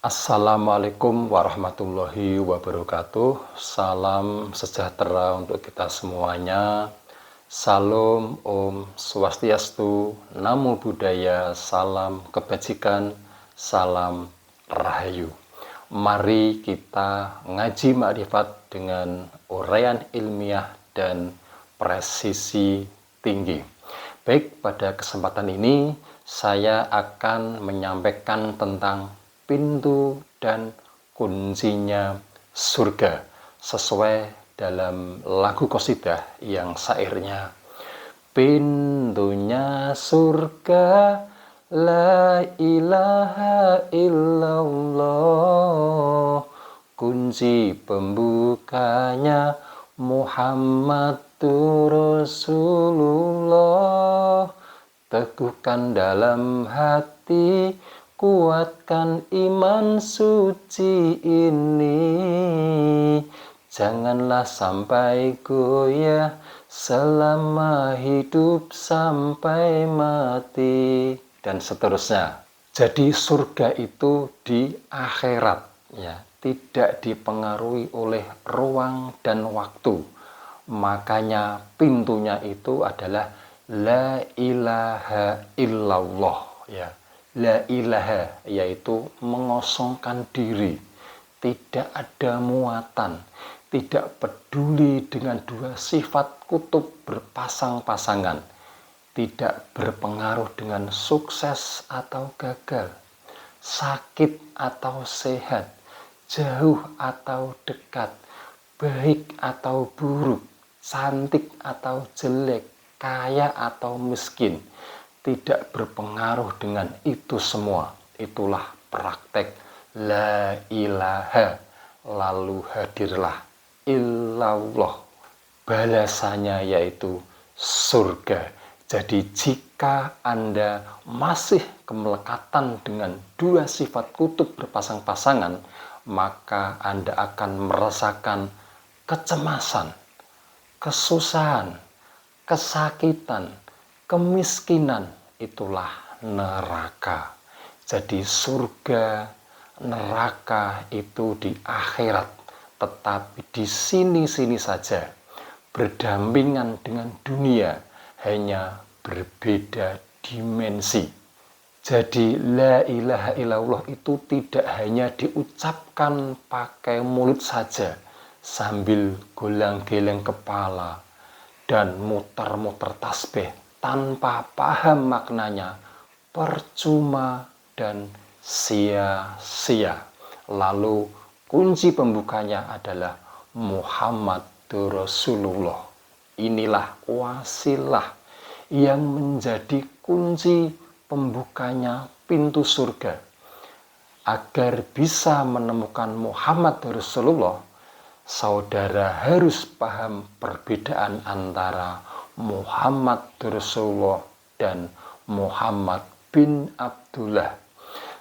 Assalamualaikum warahmatullahi wabarakatuh. Salam sejahtera untuk kita semuanya. Salam Om Swastiastu, Namo Buddhaya, salam kebajikan, salam rahayu. Mari kita ngaji makrifat dengan uraian ilmiah dan presisi tinggi. Baik, pada kesempatan ini saya akan menyampaikan tentang pintu dan kuncinya surga sesuai dalam lagu qasidah yang syairnya, pintunya surga la ilaha illallah, kunci pembukanya Muhammadur Rasulullah. Teguhkan dalam hati, kuatkan iman suci ini, janganlah sampai goyah selama hidup sampai mati, dan seterusnya. Jadi surga itu di akhirat, ya, tidak dipengaruhi oleh ruang dan waktu. Makanya pintunya itu adalah la ilaha illallah, ya. La ilaha yaitu mengosongkan diri, tidak ada muatan, tidak peduli dengan dua sifat kutub berpasang-pasangan, tidak berpengaruh dengan sukses atau gagal, sakit atau sehat, jauh atau dekat, baik atau buruk, cantik atau jelek, kaya atau miskin, tidak berpengaruh dengan itu semua. Itulah praktek la ilaha, lalu hadirlah illallah, balasannya yaitu surga. Jadi jika Anda masih kemelekatan dengan dua sifat kutub berpasang-pasangan, maka Anda akan merasakan kecemasan, kesusahan, kesakitan, kemiskinan. Itulah neraka. Jadi surga, neraka itu di akhirat, tetapi di sini-sini saja, berdampingan dengan dunia, hanya berbeda dimensi. Jadi la ilaha illallah itu tidak hanya diucapkan pakai mulut saja, sambil golang-geleng kepala dan muter-muter tasbih tanpa paham maknanya, percuma dan sia-sia. Lalu kunci pembukanya adalah Muhammadur Rasulullah. Inilah wasilah yang menjadi kunci pembukanya pintu surga. Agar bisa menemukan Muhammadur Rasulullah, saudara harus paham perbedaan antara Muhammad Rasulullah dan Muhammad bin Abdullah.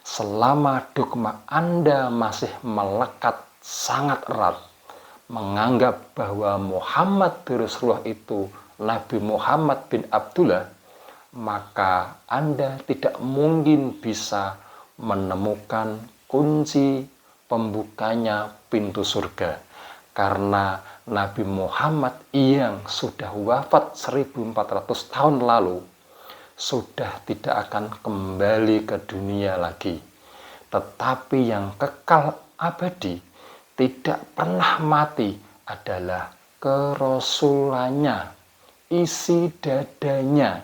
Selama dogma Anda masih melekat sangat erat, menganggap bahwa Muhammad Rasulullah itu Nabi Muhammad bin Abdullah, maka Anda tidak mungkin bisa menemukan kunci pembukanya pintu surga. Karena Nabi Muhammad yang sudah wafat 1400 tahun lalu sudah tidak akan kembali ke dunia lagi. Tetapi yang kekal abadi, tidak pernah mati, adalah kerasulannya, isi dadanya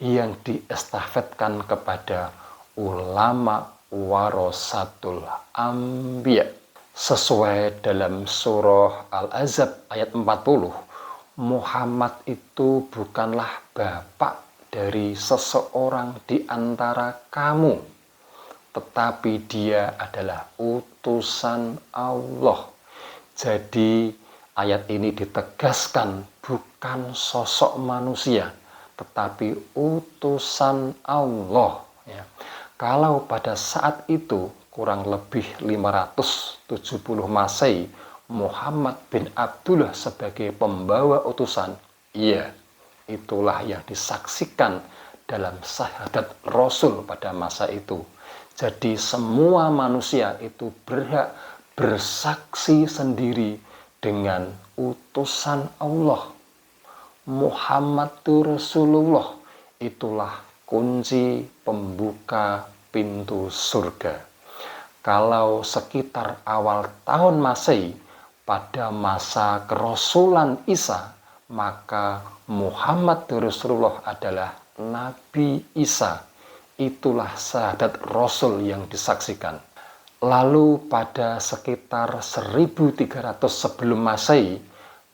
yang diestafetkan kepada ulama warasatul anbiya. Sesuai dalam surah Al-Ahzab ayat 40, Muhammad itu bukanlah bapak dari seseorang di antara kamu, tetapi dia adalah utusan Allah. Jadi ayat ini ditegaskan bukan sosok manusia, tetapi utusan Allah, ya. Kalau pada saat itu kurang lebih 570 Masehi, Muhammad bin Abdullah sebagai pembawa utusan, iya, itulah yang disaksikan dalam syahadat Rasul pada masa itu. Jadi semua manusia itu berhak bersaksi sendiri dengan utusan Allah. Muhammadur Rasulullah itulah kunci pembuka pintu surga. Kalau sekitar awal tahun Masehi, pada masa kerasulan Isa, maka Muhammad Rasulullah adalah Nabi Isa. Itulah syahadat Rasul yang disaksikan. Lalu pada sekitar 1300 sebelum Masehi,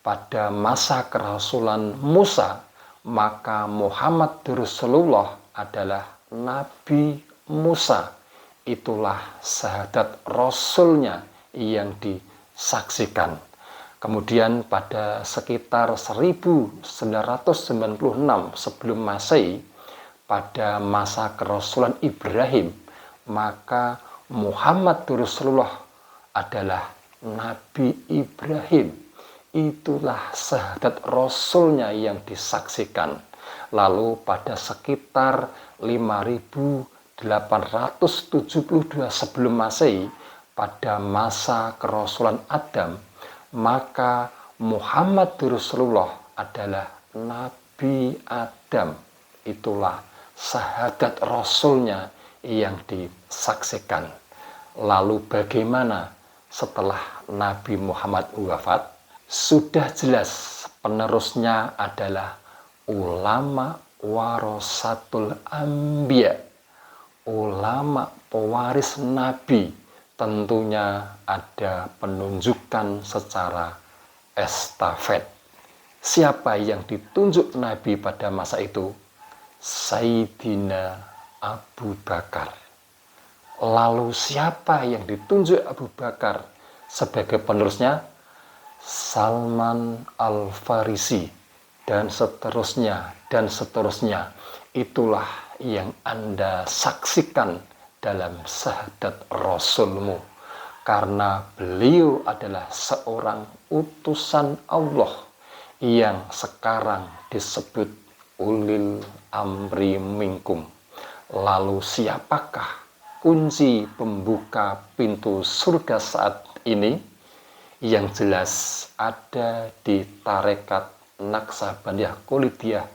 pada masa kerasulan Musa, maka Muhammad Rasulullah adalah Nabi Musa. Itulah syahadat Rasulnya yang disaksikan. Kemudian pada sekitar 1996 sebelum Masehi, pada masa kerasulan Ibrahim, maka Muhammad Rasulullah adalah Nabi Ibrahim. Itulah syahadat Rasulnya yang disaksikan. Lalu pada sekitar 5872 sebelum Masehi, pada masa kerasulan Adam, maka Muhammad Rasulullah adalah Nabi Adam. Itulah syahadat Rasulnya yang disaksikan. Lalu bagaimana setelah Nabi Muhammad wafat? Sudah jelas penerusnya adalah ulama warasatul anbiya, ulama pewaris Nabi. Tentunya ada penunjukan secara estafet. Siapa yang ditunjuk Nabi pada masa itu? Sayyidina Abu Bakar. Lalu siapa yang ditunjuk Abu Bakar sebagai penerusnya? Salman Al-Farisi, dan seterusnya dan seterusnya. Itulah yang Anda saksikan dalam syahadat Rasulmu, karena beliau adalah seorang utusan Allah yang sekarang disebut ulil amri minkum. Lalu siapakah kunci pembuka pintu surga saat ini? Yang jelas ada di Tarekat Naqsabandiyah Qooliyah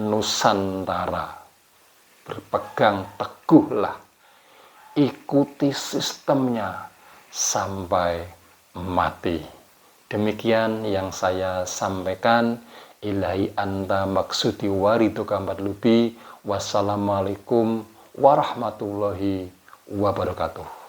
Nusantara. Berpegang teguhlah, ikuti sistemnya sampai mati. Demikian yang saya sampaikan. Ilahi anta maksudi wariduka matlubi. Wassalamualaikum warahmatullahi wabarakatuh.